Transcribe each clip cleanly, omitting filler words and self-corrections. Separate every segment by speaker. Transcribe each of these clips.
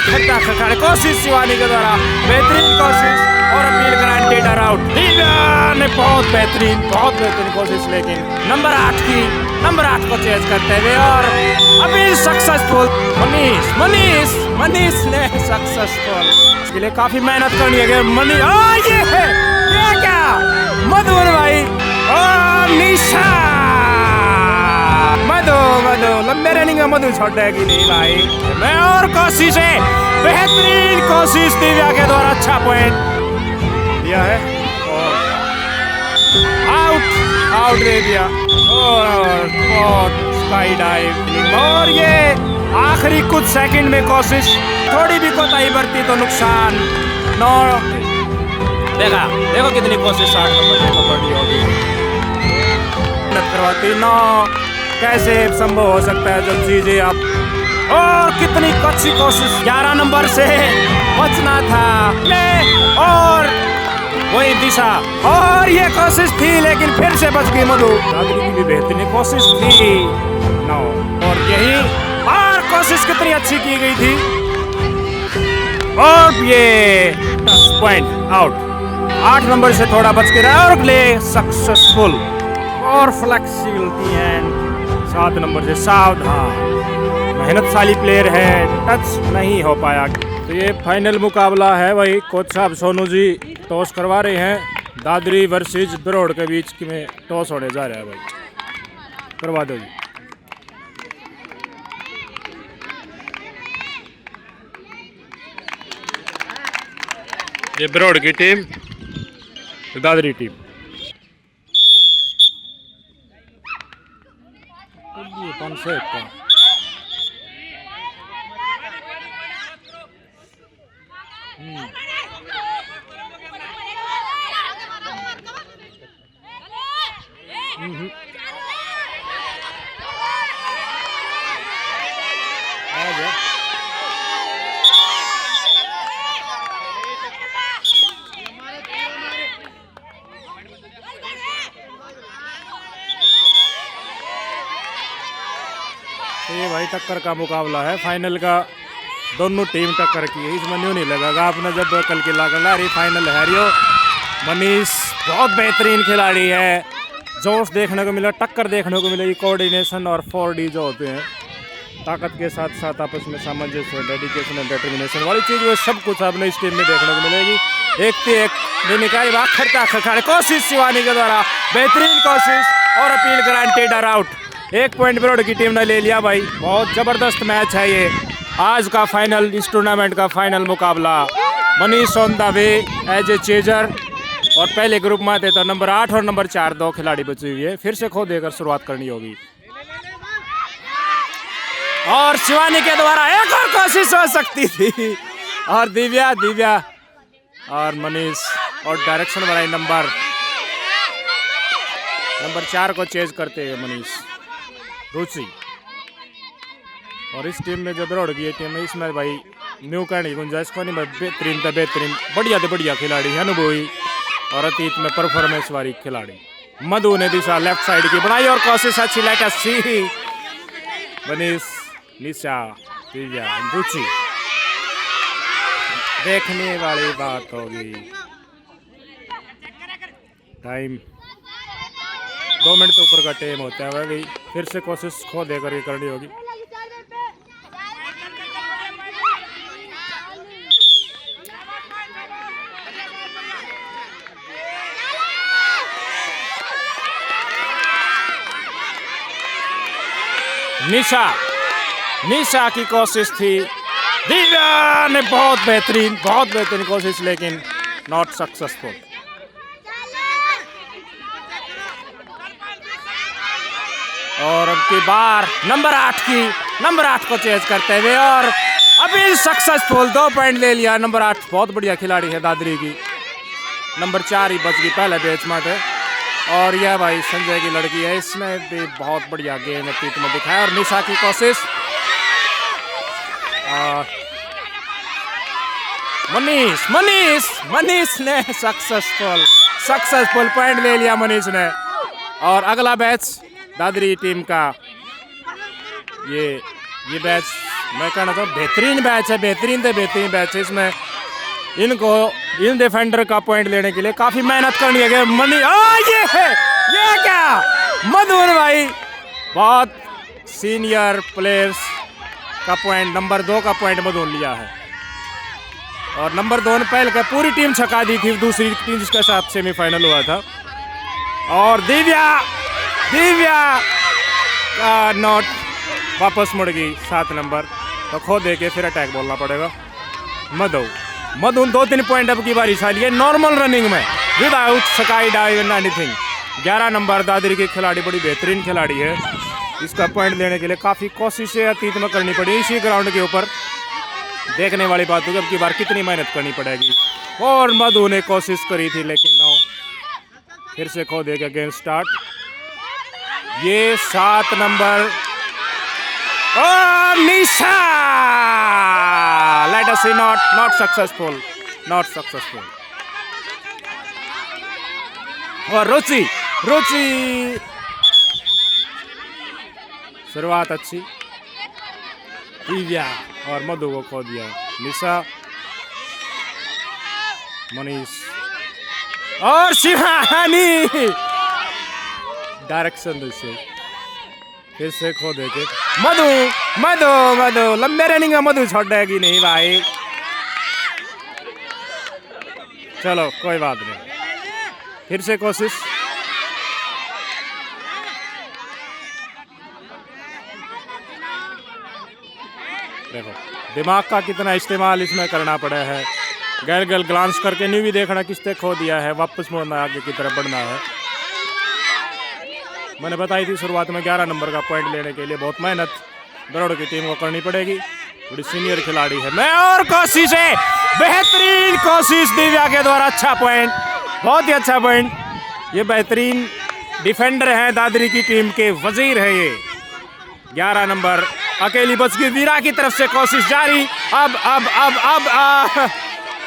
Speaker 1: आखिर तक खड़े कोशिश शिवानी के द्वारा बेहतरीन कोशिश और अपील ग्रांटेड आउट। दिव्या ने बहुत बेहतरीन कोशिश लेकिन नंबर 8 को चेज करते हुए और अपील सक्सेसफुल। मनीष ने सक्सेसफुल। इसके लिए काफी मेहनत करनी है मनीष। ये क्या मधुर भाई और निशा मधु लंबे रनिंग में मधु छोड़ेगी नहीं भाई। मैं और कोशिश है बेहतरीन कोशिश दिव्या के द्वारा अच्छा पॉइंट दिया है और आउट दे दिया और स्काई डाइव। और ये आखिरी कुछ सेकंड में कोशिश थोड़ी भी कोताही बरती तो नुकसान। नो देखो कितनी कोशिश 8 नंबर को पड़ी होगी करवाती। नो कैसे संभव हो सकता है जब चीजें आप और कितनी अच्छी कोशिश 11 नंबर से बचना था और वही दिशा और ये कोशिश थी लेकिन फिर से बच गई मधु। दादरी की भी बेहतरीन कोशिश थी। नो और यही और कोशिश कितनी अच्छी की गई थी और ये 10 पॉइंट आउट। 8 नंबर से थोड़ा बच के रहा और प्ले सक्सेसफुल और फ्लेक्सिबिलिटी एंड 7 नंबर से सावधान मेहनतशाली प्लेयर है, टच नहीं हो पाया। तो ये फाइनल मुकाबला है भाई। कोच साहब सोनू जी टॉस करवा रहे हैं। दादरी वर्सेस बरोड़ के बीच में टॉस होने जा रहा है भाई। करवा दो जी। ये बरोड़ की टीम, दादरी टीम। ये कौन से का ये भाई टक्कर का मुकाबला है फाइनल का। दोनों टीम टक्कर की है, इसमें न्यू नहीं लगेगा आपने जब कल की लारी फाइनल है रियो। मनीष बहुत बेहतरीन खिलाड़ी है, जोश देखने को मिला, टक्कर देखने को मिलेगी। कोऑर्डिनेशन और 4D जो होते हैं ताकत के साथ साथ आपस में सामंजस्य, डेडिकेशन और डिटर्मिनेशन वाली चीज़, वो सब कुछ आपने इस टीम में देखने को मिलेगी। एक निकाय आखिर तक खड़े कोशिश शिवानी के द्वारा बेहतरीन कोशिश और अपील ग्रांटेड आउट। 1 पॉइंट बरोड़ की टीम ने ले लिया भाई। बहुत ज़बरदस्त मैच है ये आज का फाइनल, इस टूर्नामेंट का फाइनल मुकाबला। Manish on the way as a chaser और पहले ग्रुप में थे तो नंबर 8 और नंबर 4 2 खिलाड़ी बची हुई है। फिर से खो देकर शुरुआत करनी होगी और शिवानी के द्वारा एक और कोशिश हो सकती थी और दिव्या और मनीष और डायरेक्शन बनाई नंबर 4 को चेज करते हुए मनीष रुचि। और इस टीम में जो बरोड़ की टीम है इसमें भाई न्यू करने की गुंजाइश को नहीं। बेहतरीन बढ़िया खिलाड़ी है, अनुभवी और अतीत में परफॉर्मेंस वाली खिलाड़ी। मधु ने दिशा लेफ्ट साइड की बनाई और कोशिश अच्छी सी मनीष, निशा, दिव्या, रुचि। देखने वाली बात होगी। टाइम 2 मिनट तो ऊपर का टाइम होता है भाई। फिर से कोशिश खो देकर ये करनी होगी। निशा की कोशिश थी। दिव्या ने बहुत बेहतरीन कोशिश लेकिन नॉट सक्सेसफुल। और अब की बार नंबर 8 को चेज करते हुए और अभी सक्सेसफुल 2 पॉइंट ले लिया। नंबर 8 बहुत बढ़िया खिलाड़ी है दादरी की। नंबर 4 ही बच गई पहले बैच में थे। और यह भाई संजय की लड़की है, इसमें भी बहुत बढ़िया गेम अतीत में दिखाया। और निशा की कोशिश मनीष ने सक्सेसफुल पॉइंट ले लिया मनीष ने। और अगला बैच दादरी टीम का ये बैच मैं कहना था बेहतरीन मैच है, बेहतरीन से बेहतरीन मैच है। इसमें इनको इन डिफेंडर का पॉइंट लेने के लिए काफी मेहनत करनी है। मनी ये क्या मधुर भाई, बहुत सीनियर प्लेयर्स का पॉइंट, नंबर 2 का पॉइंट मधुर लिया है। और नंबर 2 ने पहले का पूरी टीम छका दी थी, दूसरी टीम जिसके साथ सेमीफाइनल हुआ था। और दिव्या का नॉट वापस मुड़ गई 7 नंबर, तो खो दे के फिर अटैक बोलना पड़ेगा। मधु 2-3 पॉइंट अब की बारी साली है नॉर्मल रनिंग में, without sky dive anything. 11 number Dadri की खिलाड़ी बड़ी बेहतरीन खिलाड़ी है, इसका पॉइंट लेने के लिए काफ़ी कोशिशें अतीत में करनी पड़ी इसी ग्राउंड के ऊपर। देखने वाली बात होगी अब की बार कितनी मेहनत करनी पड़ेगी। और मधु ने कोशिश करी थी लेकिन नो, फिर से खो देगा गेम स्टार्ट। ये 7 नंबर और Nisha, let us see not successful. और रुचि शुरुआत अच्छी, दिव्या और मधु को खो दिया। निशा, मनीष और शिवानी डायरेक्शन से फिर से खो देके मधु लंबे रनिंग में मधु छोड़ेगी नहीं भाई। चलो कोई बात नहीं, फिर से कोशिश। देखो दिमाग का कितना इस्तेमाल इसमें करना पड़ा है। गैल ग्लांस करके नहीं भी देखना किसने खो दिया है, वापस मुड़ना, आगे की तरफ बढ़ना है। मैंने बताई थी शुरुआत में 11 नंबर का पॉइंट लेने के लिए बहुत मेहनत बड़ौड़ की टीम को करनी पड़ेगी, बड़ी सीनियर खिलाड़ी है। मैं और कोशिश है, बेहतरीन कोशिश दिव्या के द्वारा, अच्छा पॉइंट, बहुत ही अच्छा पॉइंट। ये बेहतरीन डिफेंडर हैं दादरी की टीम के, वजीर है ये। 11 नंबर अकेली बच गई, वीरा की तरफ से कोशिश जारी। अब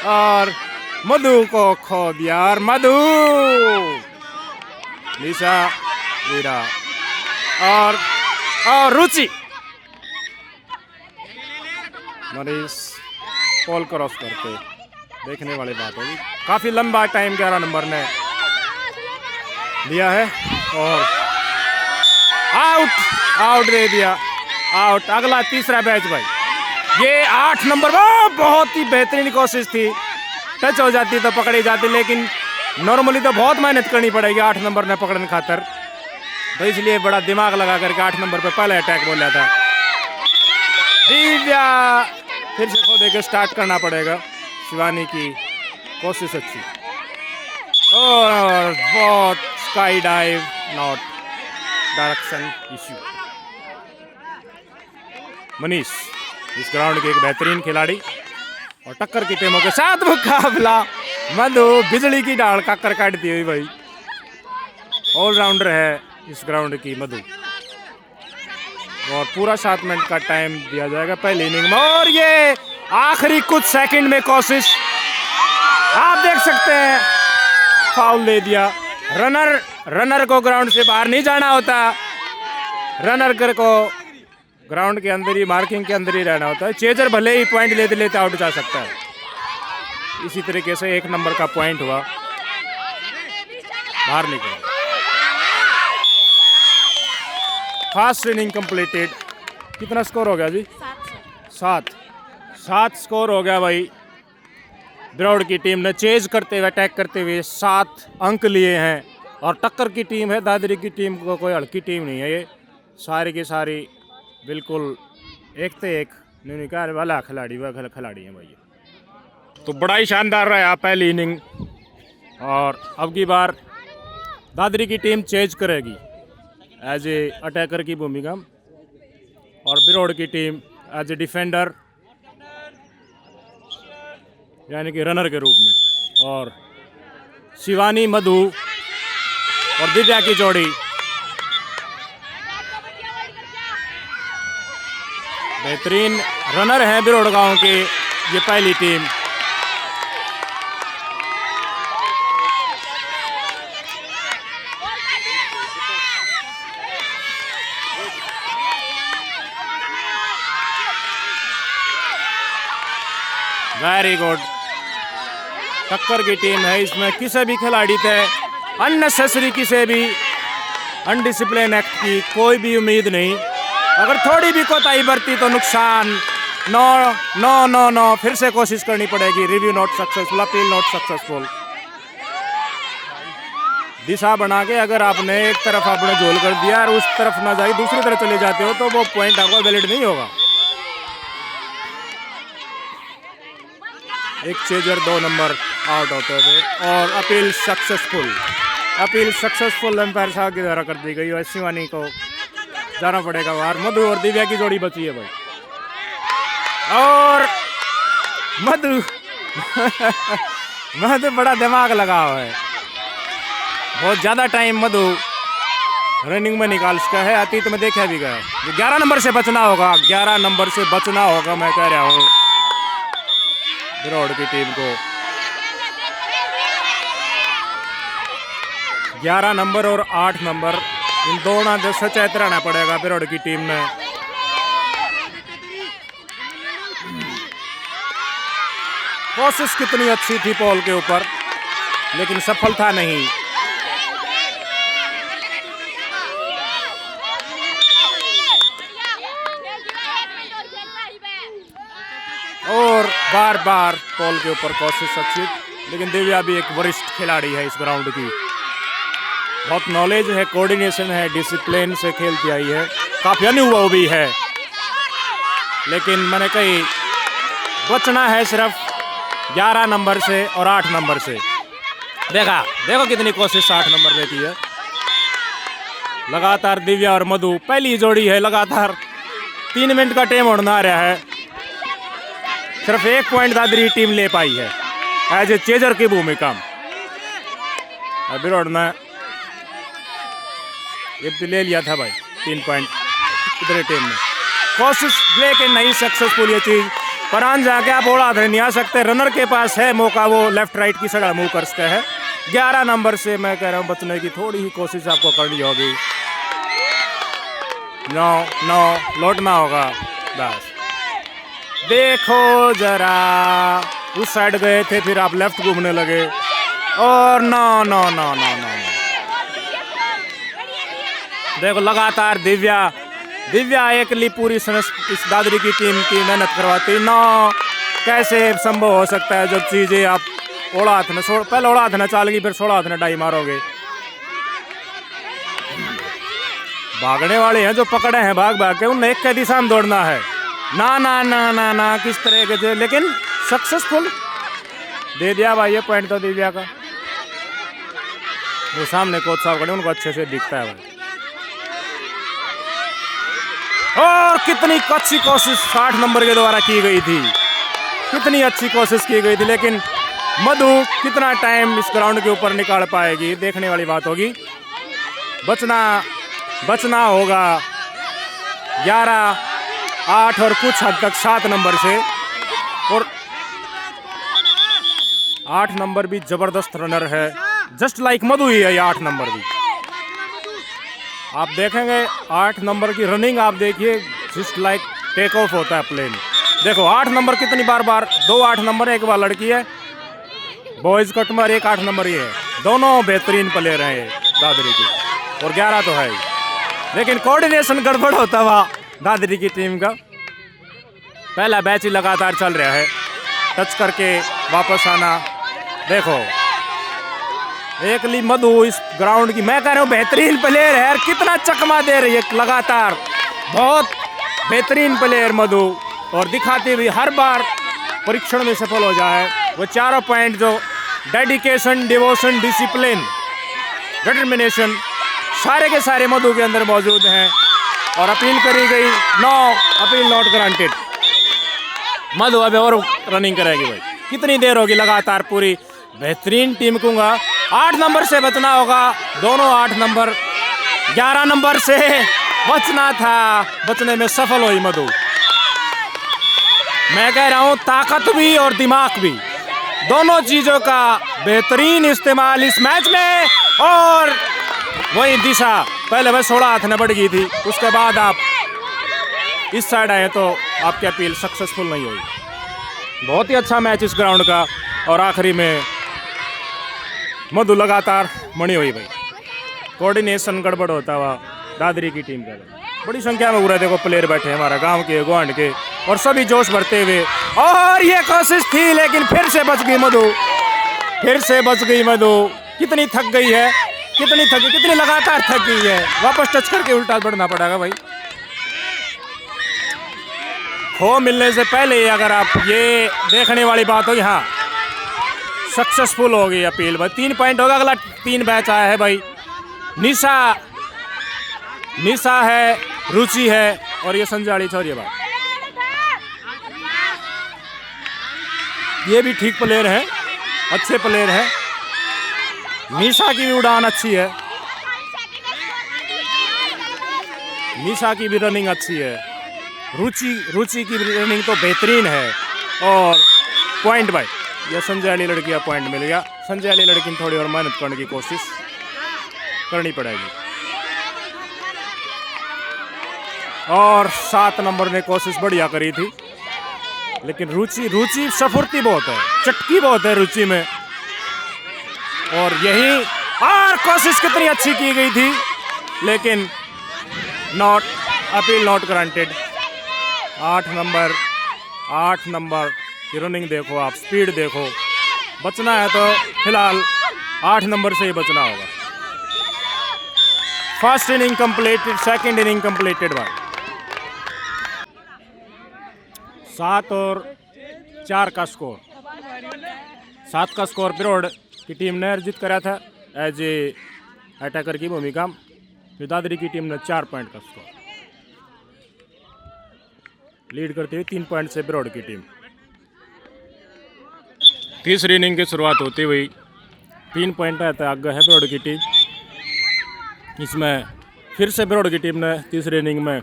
Speaker 1: और मधु को खो दिया। और मधु, निशा, वीरा और रुचि, मनीष पोल क्रॉस करके देखने वाली बात होगी। काफी लंबा टाइम 11 नंबर ने लिया है और आउट दे दिया, आउट। अगला तीसरा बैच भाई, ये 8 नंबर, बहुत ही बेहतरीन कोशिश थी, टच हो जाती तो पकड़ी जाती, लेकिन नॉर्मली तो बहुत मेहनत करनी पड़ेगी 8 नंबर ने पकड़ने खातर, तो इसलिए बड़ा दिमाग लगा करके 8 नंबर पे पहले अटैक बोला था। दिव्या फिर से खो देके स्टार्ट करना पड़ेगा। शिवानी की कोशिश अच्छी और बहुत sky dive, not direction issue. Manish इस ग्राउंड के एक बेहतरीन खिलाड़ी और टक्कर की टीमों के साथ मुकाबला। मधु बिजली की डाल काकर काटती हुई भाई, ऑलराउंडर है इस ग्राउंड की मधु। और पूरा 7 मिनट का टाइम दिया जाएगा पहली इनिंग में। और ये आखिरी कुछ सेकंड में कोशिश, आप देख सकते हैं, फाउल दे दिया। रनर को ग्राउंड से बाहर नहीं जाना होता, रनर को ग्राउंड के अंदर ही, मार्किंग के अंदर ही रहना होता है। चेजर भले ही पॉइंट लेते लेते आउट जा सकता है। इसी तरीके से 1 नंबर का पॉइंट हुआ, बाहर निकला। Fast inning completed. कितना स्कोर हो गया जी? 7 स्कोर हो गया भाई। द्रौड़ की टीम ने चेज करते हुए, अटैक करते हुए 7 अंक लिए हैं। और टक्कर की टीम है दादरी की टीम, को कोई हल्की टीम नहीं है ये, सारी की सारी बिल्कुल एक से एक निकाल वाला खिलाड़ी हैं भाई। तो बड़ा ही शानदार रहा पहली इनिंग। और अब की बार दादरी की टीम चेज करेगी एज ए अटैकर की भूमिका, और बिरोड़ की टीम एज ए डिफेंडर यानी कि रनर के रूप में। और शिवानी, मधु और दिव्या की जोड़ी बेहतरीन रनर हैं बिरोड़ गांव के, ये पहली टीम। Very good. टक्कर की टीम है, इसमें किसी भी खिलाड़ी थे अननेसेसरी किसी भी अनडिसिप्लिन एक्ट की कोई भी उम्मीद नहीं। अगर थोड़ी भी कोताही बरती तो नुकसान। नो नो नो नो, फिर से कोशिश करनी पड़ेगी। Review not successful, appeal not successful. दिशा बना के अगर आपने एक तरफ आपने झोल कर दिया और उस तरफ ना जाए दूसरी तरफ चले जाते हो तो वो पॉइंट आपका वैलिड नहीं होगा। एक चेजर 2 नंबर आउट होते हुए और appeal successful. Appeal successful umpire साहब की द्वारा कर दी गई और शिवानी को जाना पड़ेगा बाहर। मधु और दिव्या की जोड़ी बची है भाई, और मधु मधु बड़ा दिमाग लगा हुआ है, बहुत ज़्यादा टाइम मधु रनिंग में निकाल चुका है। अतीत में देखा भी गया। 11 नंबर से बचना होगा, 11 नंबर से बचना होगा, मैं कह रहा हूँ बिरोड़ की टीम को। 11 नंबर और 8 नंबर इन दोनों से सचेत रहना पड़ेगा बिरोड़ की टीम में। कोशिश कितनी अच्छी थी पॉल के ऊपर, लेकिन सफलता नहीं। और बार बार पॉल के ऊपर कोशिश अच्छी, लेकिन दिव्या भी एक वरिष्ठ खिलाड़ी है इस ग्राउंड की, बहुत नॉलेज है, कोऑर्डिनेशन है, डिसिप्लिन से खेलती आई है, काफ़ी अनुभव भी है। लेकिन मैंने कही बचना है सिर्फ 11 नंबर से और 8 नंबर से। देखा देखो कितनी कोशिश 8 नंबर ने की है। लगातार दिव्या और मधु पहली जोड़ी है, लगातार 3 मिनट का टाइम होना आ रहा है। सिर्फ 1 पॉइंट दादरी टीम ले पाई है एज ए चेजर की भूमिका। बिरोड़ ने ये ले लिया था भाई 3 पॉइंट इधर टीम में। कोशिश लेकिन नहीं सक्सेसफुल ये चीज़। परान जाके आप ओढ़ा नहीं आ सकते, रनर के पास है मौका, वो लेफ्ट राइट की सड़ा मूव कर सकते हैं। 11 नंबर से मैं कह रहा हूँ बचने की थोड़ी ही कोशिश आपको करनी होगी। नो नो, लौटना होगा बस। देखो जरा, उस साइड गए थे फिर आप लेफ्ट घूमने लगे, और no no no no no. देखो लगातार दिव्या एकली पूरी इस दादरी की टीम की मेहनत करवाती। नो, कैसे संभव हो सकता है जब चीजें आप ओढ़ा हाथ में पहले ओढ़ा हाथ में चालेगी फिर 16 हाथ में डाई मारोगे। भागने वाले हैं जो पकड़े हैं भाग भाग के, उन्हें एक के दिशा में दौड़ना है। ना ना ना ना ना, किस तरह के जो, लेकिन सक्सेसफुल दे दिया भाई ये पॉइंट तो दिव्या का। वो सामने कोच साहब खड़े, उनको अच्छे से दिखता है भाई। और कितनी अच्छी कोशिश 60 नंबर के द्वारा की गई थी, कितनी अच्छी कोशिश की गई थी, लेकिन मधु कितना टाइम इस ग्राउंड के ऊपर निकाल पाएगी देखने वाली बात होगी। बचना होगा 11, 8 और कुछ हद तक 7 नंबर से। और 8 नंबर भी जबरदस्त रनर है, जस्ट लाइक मधु ही है ये 8 नंबर भी। आप देखेंगे 8 नंबर की रनिंग, आप देखिए जस्ट लाइक टेक ऑफ होता है प्लेन। देखो 8 नंबर कितनी बार 2 8 नंबर, एक बार लड़की है बॉयज कटमर, एक 8 नंबर ही है। दोनों बेहतरीन प्लेयर हैं दादरी की, और 11 तो है ही, लेकिन कोऑर्डिनेशन गड़बड़ होता हुआ दादरी की टीम का। पहला बैच ही लगातार चल रहा है, टच करके वापस आना। देखो एकली मधु इस ग्राउंड की, मैं कह रहा हूँ बेहतरीन प्लेयर है, कितना चकमा दे रही है लगातार, बहुत बेहतरीन प्लेयर मधु, और दिखाती हुई हर बार परीक्षण में सफल हो जाए। वो 4 पॉइंट जो डेडिकेशन, डिवोशन, डिसिप्लिन, डिटर्मिनेशन सारे के सारे मधु के अंदर मौजूद हैं। और अपील करी गई, नो, अपील नॉट ग्रांटेड। मधु अब और रनिंग करेगी भाई, कितनी देर होगी लगातार पूरी बेहतरीन टीम कहूँगा। 8 नंबर से बचना होगा, दोनों 8 नंबर, 11 नंबर से बचना था, बचने में सफल हुई मधु। मैं कह रहा हूँ ताकत भी और दिमाग भी, दोनों चीज़ों का बेहतरीन इस्तेमाल इस मैच में। और वही दिशा, पहले बस 16 हाथ में बढ़ गई थी, उसके बाद आप इस साइड आए तो आपकी अपील सक्सेसफुल नहीं हुई। बहुत ही अच्छा मैच इस ग्राउंड का। और आखिरी में मधु लगातार मणि हुई भाई, कोऑर्डिनेशन गड़बड़ होता हुआ दादरी की टीम का। बड़ी संख्या में पूरा देखो प्लेयर बैठे हैं हमारा गांव के, गुआंढ के, और सभी जोश भरते हुए। और ये कोशिश थी लेकिन फिर से बच गई मधु, फिर से बच गई मधु। कितनी थक गई है, कितनी थक गई, कितनी लगातार थक गई है। वापस टच करके उल्टा बढ़ना पड़ेगा भाई। खो मिलने से पहले अगर आप ये देखने वाली बात हो, यहाँ सक्सेसफुल हो गई अपील भाई। 3 पॉइंट होगा, अगला 3 मैच आया है भाई। निशा है, रुचि है और ये संजाड़ी छोरी भाई। ये भी ठीक प्लेयर है, अच्छे प्लेयर है। निशा की भी उड़ान अच्छी है, निशा की भी रनिंग अच्छी है। रुचि की भी रनिंग तो बेहतरीन है। और पॉइंट भाई, ये संजय वाली लड़की का पॉइंट मिल गया। संजय वाली लड़की ने थोड़ी और मेहनत करने की कोशिश करनी पड़ेगी। और 7 नंबर ने कोशिश बढ़िया करी थी, लेकिन रुचि सफुर्ती बहुत है, चटकी बहुत है रुचि में। और यही और कोशिश कितनी अच्छी की गई थी, लेकिन not appeal not granted. 8 number की रनिंग देखो आप, स्पीड देखो। बचना है तो फिलहाल 8 नंबर से ही बचना होगा। First inning completed, second inning completed भाई। 7 और 4 का स्कोर। 7 का स्कोर बिरोड की टीम ने अर्जित करा था एज ए अटैकर की भूमिका। दादरी की टीम ने 4 पॉइंट का स्कोर लीड करते हुए 3 पॉइंट से बिरोड की टीम। तीसरी इनिंग की शुरुआत होती हुई 3 पॉइंट रहता है आगे है बिरोड की टीम। इसमें फिर से बिरोड की टीम ने तीसरी इनिंग में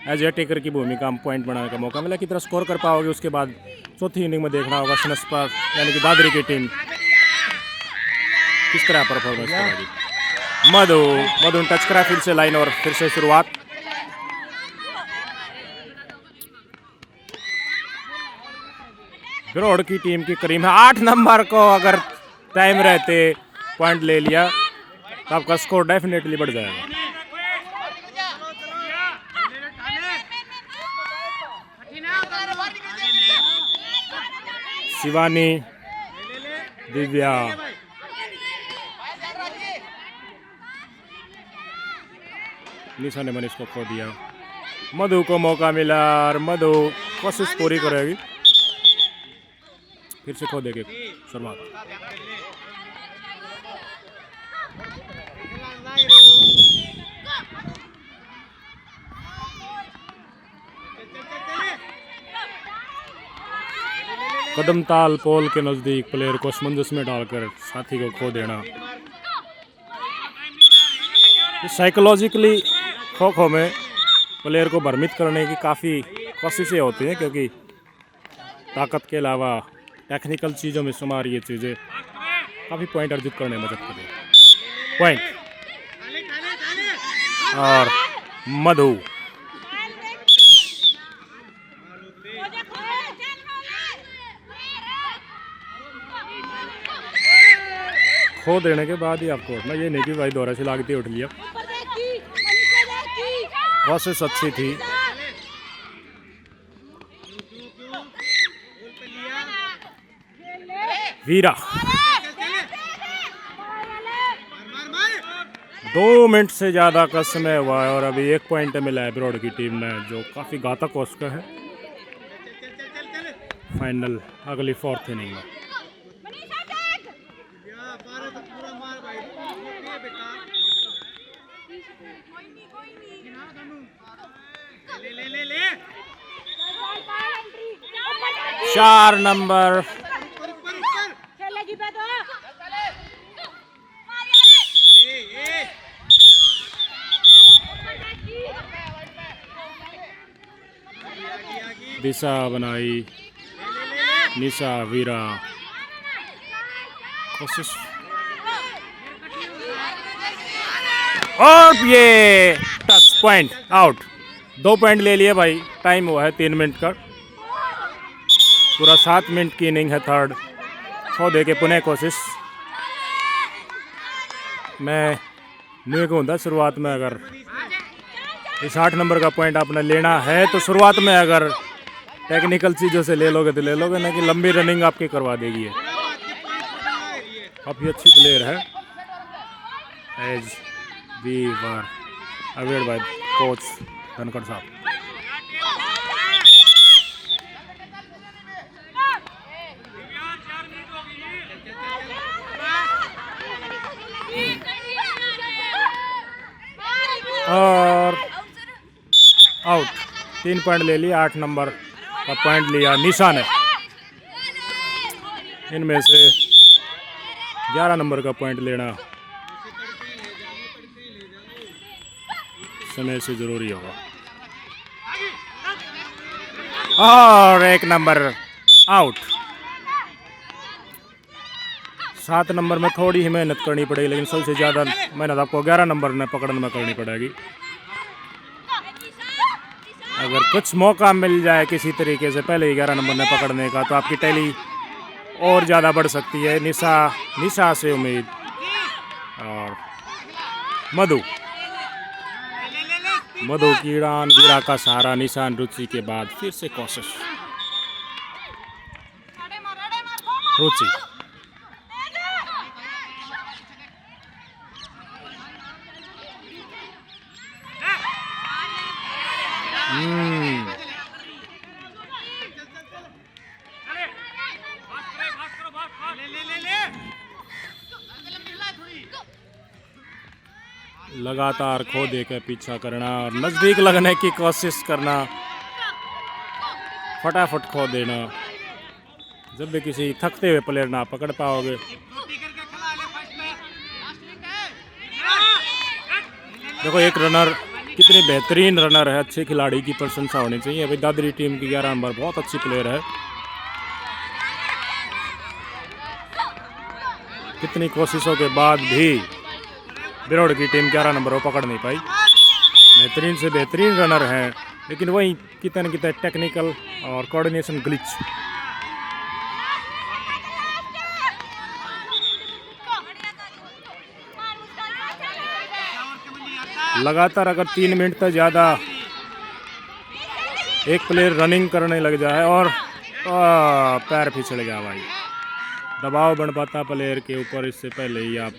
Speaker 1: एज ए टेकर की भूमिका में पॉइंट बनाने का मौका मिला। कितना स्कोर कर पाओगे उसके बाद चौथी इनिंग में देखना होगा स्नस्पर यानी कि दादरी की टीम किस तरह परफॉर्मेंस करेगी। मधु टच करा फिर से लाइन और फिर से शुरुआत। बिरोड की टीम की करीब है 8 नंबर को अगर टाइम रहते पॉइंट ले लिया तो आपका स्कोर डेफिनेटली बढ़ जाएगा। शिवानी, दिव्या, निशा ने मनीष को खो दिया। मधु को मौका मिला और मधु कोशिश पूरी करेगी, फिर से खो देगी शुरुआत। कदमताल पोल के नजदीक प्लेयर को असमंजस में डालकर साथी को खो देना। साइकोलॉजिकली खो खो में प्लेयर को भ्रमित करने की काफ़ी कोशिशें होती हैं, क्योंकि ताकत के अलावा टेक्निकल चीज़ों में शुमार ये चीज़ें काफ़ी पॉइंट अर्जित करने में मदद करें। पॉइंट और मधु खो देने के बाद ही आपको उठना, ये नहीं कि भाई दोहरा से लागते उठ लिया। कोशिश अच्छी थी। वीरा 2 मिनट से ज़्यादा का समय हुआ है और अभी 1 पॉइंट मिला है बिरोड की टीम ने, जो काफ़ी घातक हो उसका है। फाइनल अगली 4th इनिंग में। चार नंबर दिशा बनाई, निशा, वीरा कोशिश और ये टच पॉइंट आउट। 2 पॉइंट ले लिए भाई। टाइम हुआ है 3 मिनट का। पूरा 7 मिनट की इनिंग है थर्ड। खो के पुनः कोशिश। मैं न्यू कहूँगा शुरुआत में अगर इस 8 नंबर का पॉइंट आपने लेना है तो शुरुआत में अगर टेक्निकल चीज़ों से ले लोगे तो ले लोगे, ना कि लंबी रनिंग आपकी करवा देगी। है काफ़ी अच्छी प्लेयर है as we were aware by coach Dhankhar साहब। और आउट, 3 पॉइंट ले लिया। 8 नंबर का पॉइंट लिया निशा ने। इनमें से 11 नंबर का पॉइंट लेना समय से जरूरी होगा। और 1 नंबर आउट। 7 नंबर में थोड़ी ही मेहनत करनी पड़ेगी, लेकिन सबसे ज़्यादा मेहनत आपको 11 नंबर में पकड़ने में करनी पड़ेगी। अगर कुछ मौका मिल जाए किसी तरीके से पहले ही 11 नंबर में पकड़ने का, तो आपकी टैली और ज़्यादा बढ़ सकती है। निशा से उम्मीद। और मधु कीड़ान गिरा का सहारा, निशान रुचि के बाद फिर से कोशिश। रुचि लगातार खो दे के पीछा करना और नज़दीक लगने की कोशिश करना, फटाफट खो देना। जब भी किसी थकते हुए प्लेयर ना पकड़ पाओगे। देखो एक रनर कितनी बेहतरीन रनर है, अच्छे खिलाड़ी की प्रशंसा होनी चाहिए। अभी दादरी टीम की 11 नंबर बहुत अच्छी प्लेयर है। कितनी कोशिशों के बाद भी बिरोड़ की टीम 11 नंबर को पकड़ नहीं पाई। बेहतरीन से बेहतरीन रनर हैं, लेकिन वही कितने न कितने टेक्निकल और कोऑर्डिनेशन ग्लिच। लगातार अगर 3 मिनट तक ज़्यादा एक प्लेयर रनिंग करने लग जाए और पैर फिसल गया भाई, दबाव बन पाता प्लेयर के ऊपर। इससे पहले ही आप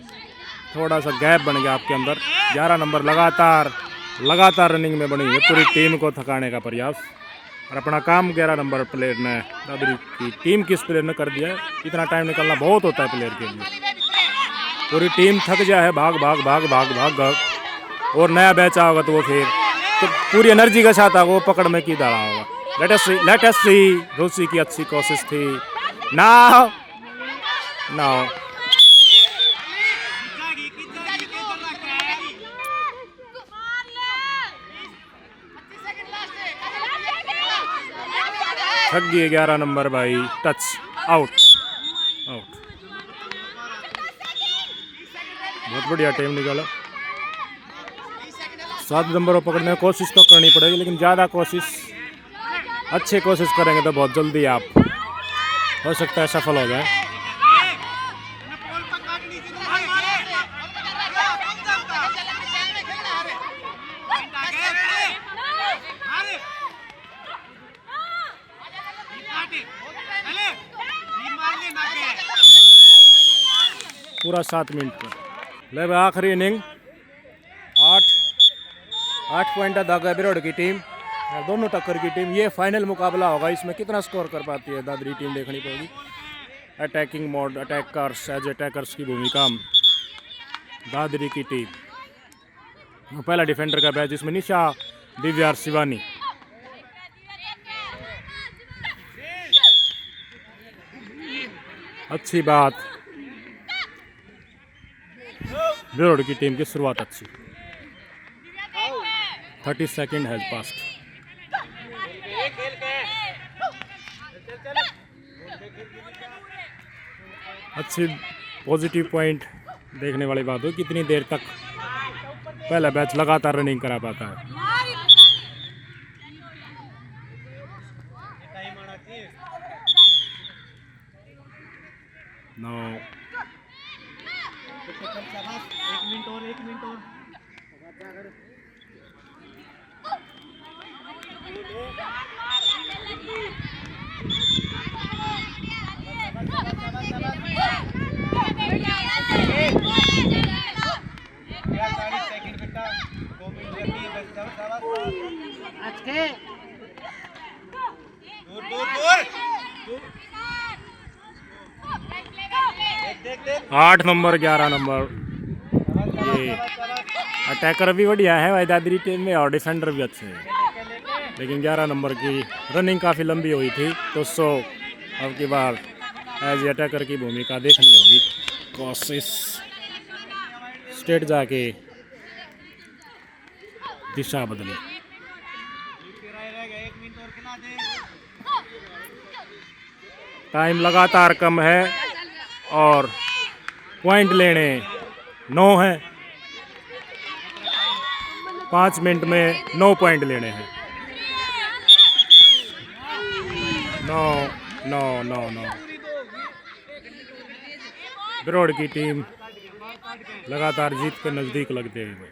Speaker 1: थोड़ा सा गैप बन गया आपके अंदर। 11 नंबर लगातार रनिंग में बनी है, पूरी टीम को थकाने का प्रयास। और अपना काम 11 नंबर प्लेयर ने, दादरी की टीम किस प्लेयर ने कर दिया है। इतना टाइम निकलना बहुत होता है प्लेयर के लिए। पूरी टीम थक जाए है, भाग भाग भाग भाग भाग भाग, और नया बैच आओगा तो वो फिर तो पूरी एनर्जी के साथ वो पकड़ में की दाड़ा होगा। लेट अस सी। रुचि की अच्छी कोशिश थी। नाउ थक गए 11 नंबर भाई। Touch out. बहुत बढ़िया टाइम निकाला। 7 नंबर को पकड़ने की कोशिश तो करनी पड़ेगी, लेकिन ज़्यादा अच्छी कोशिश करेंगे तो बहुत जल्दी आप हो सकता है सफल हो जाए। पूरा 7 मिनट पर ले आखिरी इनिंग। 8 पॉइंट अदा कर बिरोड़ की टीम और दोनों टक्कर की टीम। ये फाइनल मुकाबला होगा, इसमें कितना स्कोर कर पाती है दादरी टीम देखनी पड़ेगी। Attacking mode, attackers, as attackers की भूमिका दादरी की टीम। पहला डिफेंडर का बैच, जिसमें निशा, दिव्या और शिवानी। अच्छी बात, बिरोड़ की टीम की शुरुआत अच्छी। 30 सेकेंड हैज पास्ट। अच्छी पॉजिटिव पॉइंट देखने वाली बात हो, कितनी देर तक पहला बैच लगातार रनिंग करा पाता है। 9 8 नंबर 11 नंबर। ये अटैकर भी बढ़िया है भाई दादरी टीम में और डिफेंडर भी अच्छे हैं, लेकिन 11 नंबर की रनिंग काफ़ी लंबी हुई थी तो अब की बार एज अटैकर की भूमिका देखनी होगी। कोशिश स्टेट जाके दिशा बदली। टाइम लगातार कम है और पॉइंट लेने 9 हैं। 5 मिनट में 9 पॉइंट लेने हैं। 9। बिरोड़ की टीम लगातार जीत के नज़दीक लगते हुए।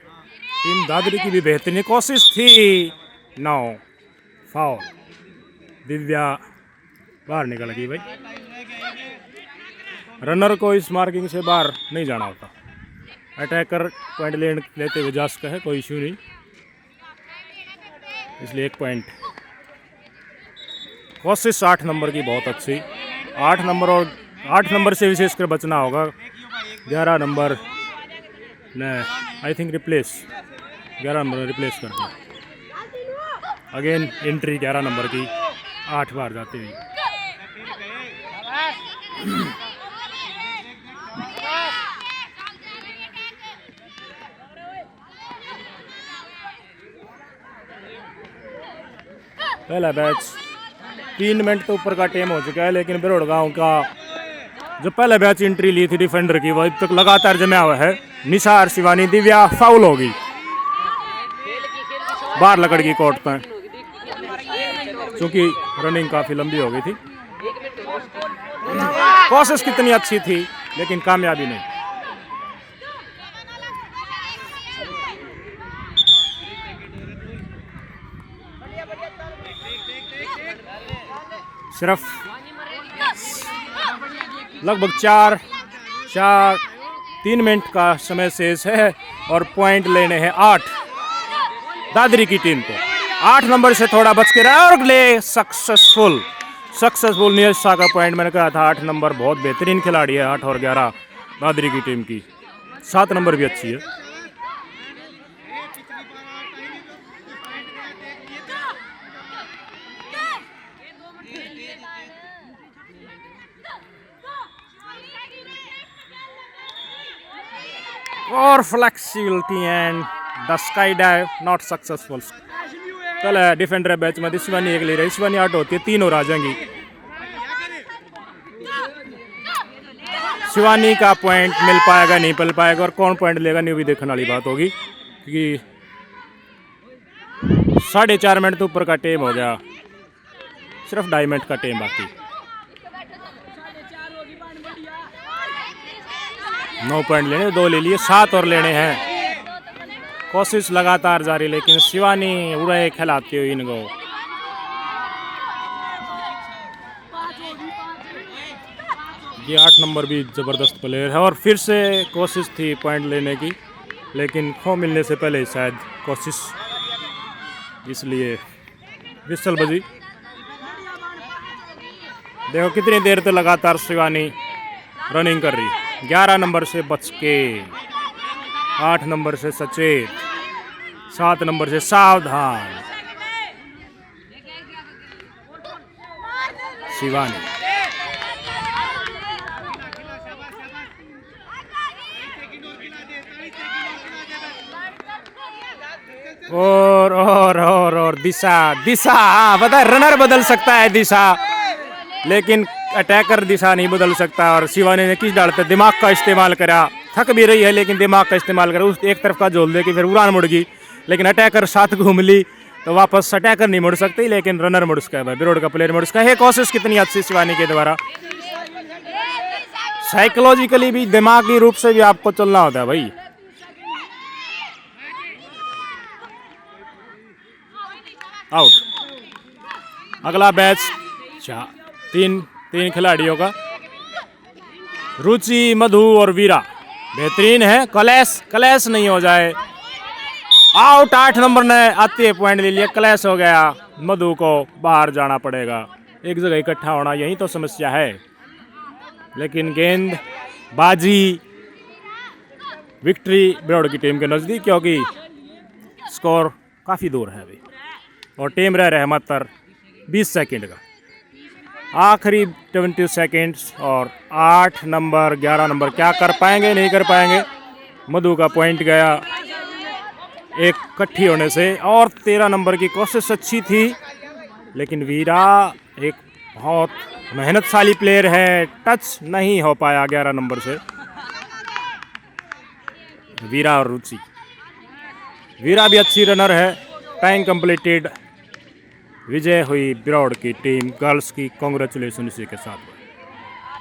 Speaker 1: टीम दादरी की भी बेहतरीन कोशिश थी। 9 फाउल। दिव्या बाहर निकल गई भाई। रनर को इस मार्किंग से बाहर नहीं जाना होता। अटैकर पॉइंट लेते हुए जा सकता है, कोई इशू नहीं, इसलिए 1 पॉइंट। कोशिश 8 नंबर की बहुत अच्छी। 8 नंबर और 8 नंबर से विशेषकर बचना होगा। 11 नंबर ने I think replace 11 number replace कर दिया। अगेन एंट्री 11 नंबर की 8 बार जाती हुई। पहला बैच 3 मिनट तो ऊपर का टाइम हो चुका है, लेकिन बिरोड़ गांव का जो पहला बैच एंट्री ली थी डिफेंडर की, वो अब तक लगातार जमा हुआ है। निसार शिवानी दिव्या फाउल होगी, बाहर लकड़ की कोर्ट पर, क्योंकि रनिंग काफ़ी लंबी हो गई थी। कोशिश कितनी अच्छी थी लेकिन कामयाबी नहीं। सिर्फ लगभग 3 मिनट का समय शेष है और पॉइंट लेने हैं 8 दादरी की टीम को। 8 नंबर से थोड़ा बच के रहा और ले सक्सेसफुल नीरज शाह का पॉइंट। मैंने कहा था 8 नंबर बहुत बेहतरीन खिलाड़ी है। 8 और 11 दादरी की टीम की। 7 नंबर भी अच्छी है। और flexibility and the sky dive not successful. कल है डिफेंडर बैच में शिवानी एक ले रही, शिवानी 8 होती है, 3 और आ जाएंगी। शिवानी का पॉइंट मिल पाएगा नहीं मिल पाएगा और कौन पॉइंट लेगा नहीं भी देखने वाली बात होगी, क्योंकि 4.5 मिनट तो ऊपर का टाइम हो गया, सिर्फ 2.5 मिनट का टाइम बाकी। 9 पॉइंट लेने, 2 ले लिए, 7 और लेने हैं। कोशिश लगातार जारी, लेकिन शिवानी उड़े खिलाती हुई इनको। ये 8 नंबर भी ज़बरदस्त प्लेयर है और फिर से कोशिश थी पॉइंट लेने की, लेकिन खो मिलने से पहले शायद कोशिश, इसलिए विसल बजी। देखो कितनी देर तक लगातार शिवानी रनिंग कर रही है। 11 नंबर से बच के, 8 नंबर से सचेत, 7 नंबर से सावधान। शिवानी और दिशा हाँ पता है, रनर बदल सकता है दिशा, लेकिन अटैकर दिशा नहीं बदल सकता। और शिवानी ने किस डालते दिमाग का इस्तेमाल करा, थक भी रही है लेकिन दिमाग का इस्तेमाल करा। उस एक तरफ का झोल दे कि फिर उड़ान मुड़ गई, लेकिन अटैकर साथ घूम ली तो वापस अटैकर नहीं मुड़ सकती, लेकिन रनर मुड़ सकता है। बिरोड़ का प्लेयर मुड़ सकता है। कोशिश कितनी अच्छी शिवानी के द्वारा। साइकोलॉजिकली भी, दिमागी रूप से भी आपको चलना होता है भाई। आउट। अगला बैच तीन खिलाड़ियों का, रुचि, मधु और वीरा बेहतरीन है। कलेश नहीं हो जाए। आउट। 8 नंबर ने आते हुए पॉइंट ले लिया। क्लैश हो गया, मधु को बाहर जाना पड़ेगा। एक जगह इकट्ठा होना यही तो समस्या है। लेकिन गेंद बाजी विक्ट्री बिरौड़ की टीम के नज़दीक, क्योंकि स्कोर काफ़ी दूर है अभी और टीम रह है मात्र 20 सेकंड का। आखिरी 20 सेकंड्स और 8 नंबर 11 नंबर क्या कर पाएंगे, नहीं कर पाएंगे। मधु का पॉइंट गया एक इकट्ठी होने से, और 13 नंबर की कोशिश अच्छी थी, लेकिन वीरा एक बहुत मेहनतशाली प्लेयर है, टच नहीं हो पाया 11 नंबर से। वीरा और रुचि, वीरा भी अच्छी रनर है। Time completed. विजय हुई बिरौड़ की टीम गर्ल्स की। कांग्रेचुलेशन इसी के साथ।